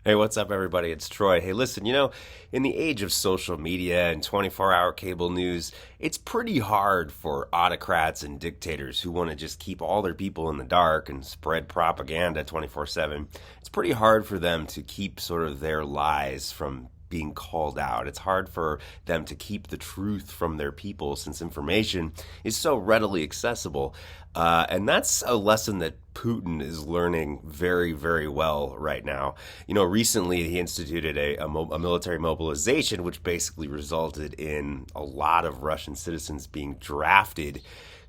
Hey, what's up, everybody? It's Troy. Hey, listen, in the age of social media and 24-hour cable news, it's pretty hard for autocrats and dictators who want to just keep all their people in the dark and spread propaganda 24/7. It's pretty hard for them to keep sort of their lies from being called out. It's hard for them to keep the truth from their people since information is so readily accessible. And that's a lesson that Putin is learning very, very well right now. Recently he instituted a military mobilization, which basically resulted in a lot of Russian citizens being drafted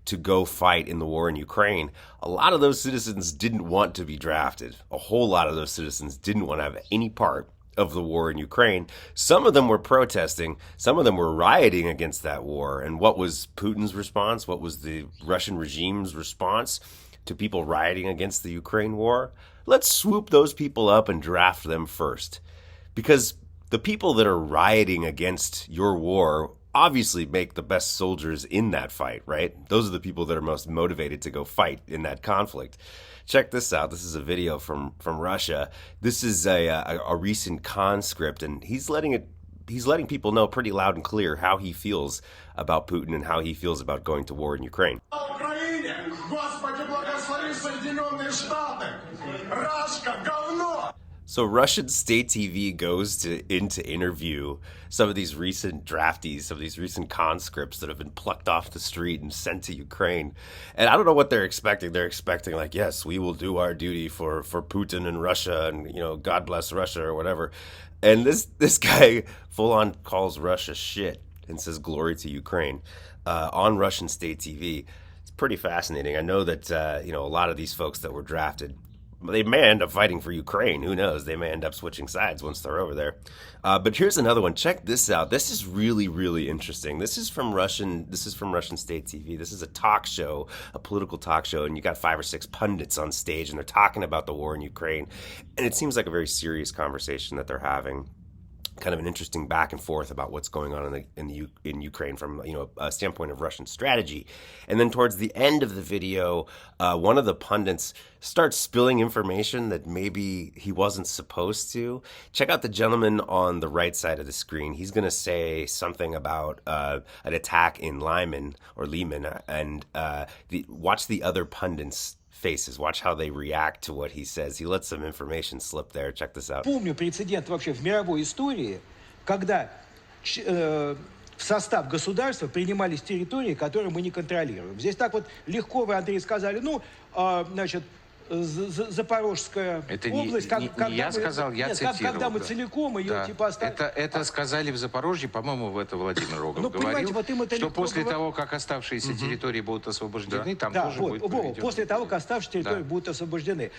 to go fight in the war in Ukraine. A lot of those citizens didn't want to be drafted. A whole lot of those citizens didn't want to have any part of the war in Ukraine. Some of them were protesting. Some of them were rioting against that war. And what was Putin's response? What was the Russian regime's response to people rioting against the Ukraine war? Let's swoop those people up and draft them first. Because the people that are rioting against your war obviously make the best soldiers in that fight, right? Those are the people that are most motivated to go fight in that conflict. Check this out. This is a video from Russia. This is a recent conscript, and he's letting people know pretty loud and clear how he feels about Putin and how he feels about going to war in Ukraine. So Russian state TV goes in to interview some of these recent draftees, some of these recent conscripts that have been plucked off the street and sent to Ukraine. And I don't know what they're expecting. They're expecting like, yes, we will do our duty for Putin and Russia and, God bless Russia or whatever. And this guy full on calls Russia shit and says glory to Ukraine on Russian state TV. It's pretty fascinating. I know that, a lot of these folks that were drafted, they may end up fighting for Ukraine. Who knows? They may end up switching sides once they're over there. But here's another one. Check this out. This is really, really interesting. This is from Russian state TV. This is a talk show, a political talk show, and you got 5 or 6 pundits on stage, and they're talking about the war in Ukraine. And it seems like a very serious conversation that they're having. Kind of an interesting back and forth about what's going on in Ukraine from a standpoint of Russian strategy. And then towards the end of the video, one of the pundits starts spilling information that maybe he wasn't supposed to. Check out the gentleman on the right side of the screen. He's going to say something about an attack in Lyman, and watch the other pundits' faces. Watch how they react to what he says. He lets some information slip there. Check this out. Помню прецедент вообще в мировой истории, когда в состав государства принимались территории, которые мы не контролируем. Здесь так вот легко вы, Андрей, сказали, Запорожская область, не я сказал, я цитировал. Когда мы целиком ее типа оставили. Это сказали в Запорожье, по-моему, это Владимир Рогов говорил, что после того, как оставшиеся территории будут освобождены, там тоже будет проведен. После того, как оставшиеся территории будут освобождены.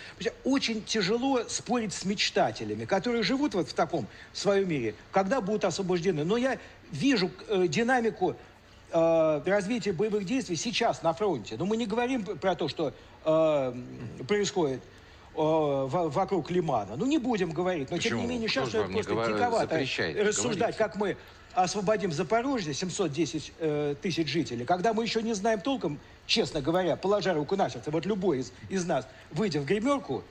Очень тяжело спорить с мечтателями, которые живут вот в таком своем мире, когда будут освобождены. Но я вижу динамику развития боевых действий сейчас на фронте. Но мы не говорим про то, что происходит вокруг Лимана. Не будем говорить. Но тем не менее, сейчас это просто диковато рассуждать, как мы освободим Запорожье, 710 тысяч жителей, когда мы еще не знаем толком, честно говоря, положа руку на сердце, вот любой из нас, выйдя в гримерку,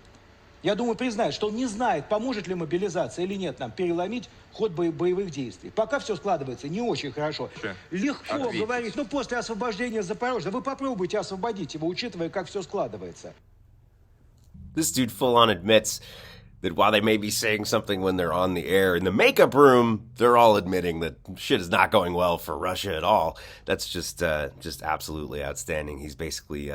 я думаю, признает, что он не знает, поможет ли мобилизация или нет нам переломить ход боевых действий. Пока все складывается не очень хорошо. Легко говорить, после освобождения Запорожья, вы попробуйте освободить его, учитывая, как все складывается. This dude full on admits that while they may be saying something when they're on the air, in the makeup room, they're all admitting that shit is not going well for Russia at all. That's just absolutely outstanding. He's basically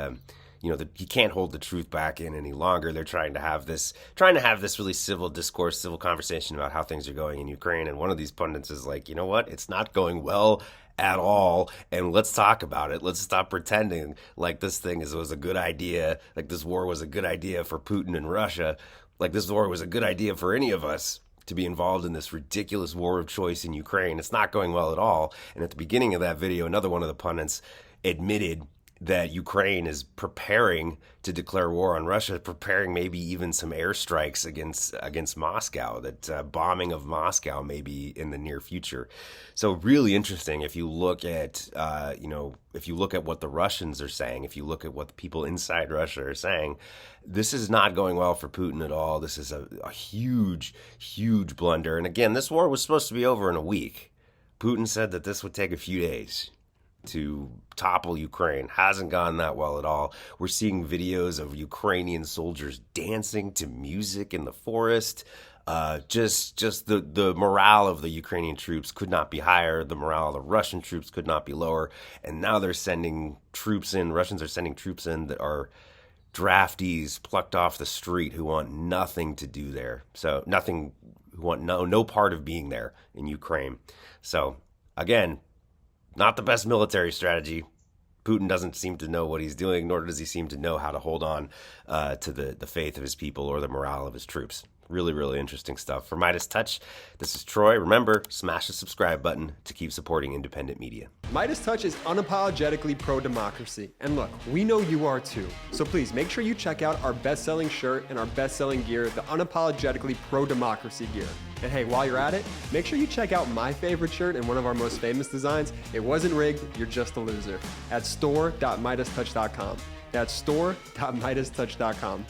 he can't hold the truth back in any longer. They're trying to have this really civil discourse, civil conversation about how things are going in Ukraine. And one of these pundits is like, you know what? It's not going well at all. And let's talk about it. Let's stop pretending like this thing was a good idea. Like this war was a good idea for Putin and Russia. Like this war was a good idea for any of us to be involved in this ridiculous war of choice in Ukraine. It's not going well at all. And at the beginning of that video, another one of the pundits admitted that Ukraine is preparing to declare war on Russia, preparing maybe even some airstrikes against Moscow, that bombing of Moscow maybe in the near future. So really interesting if you look at, if you look at what the Russians are saying, if you look at what the people inside Russia are saying, this is not going well for Putin at all. This is a huge, huge blunder. And again, this war was supposed to be over in a week. Putin said that this would take a few days to topple Ukraine. Hasn't gone that well at all. We're seeing videos of Ukrainian soldiers dancing to music in the forest. Just the morale of the Ukrainian troops could not be higher. The morale of the Russian troops could not be lower. And now they're sending troops in. Russians are sending troops in that are draftees plucked off the street who want nothing to do there. So nothing, who want no part of being there in Ukraine. So again, not the best military strategy. Putin doesn't seem to know what he's doing, nor does he seem to know how to hold on to the faith of his people or the morale of his troops. Really, really interesting stuff. For MeidasTouch, this is Troy. Remember, smash the subscribe button to keep supporting independent media. MeidasTouch is unapologetically pro-democracy. And look, we know you are too. So please make sure you check out our best-selling shirt and our best-selling gear, the unapologetically pro-democracy gear. And hey, while you're at it, make sure you check out my favorite shirt and one of our most famous designs. It wasn't rigged, you're just a loser. At store.meidastouch.com. That's store.meidastouch.com.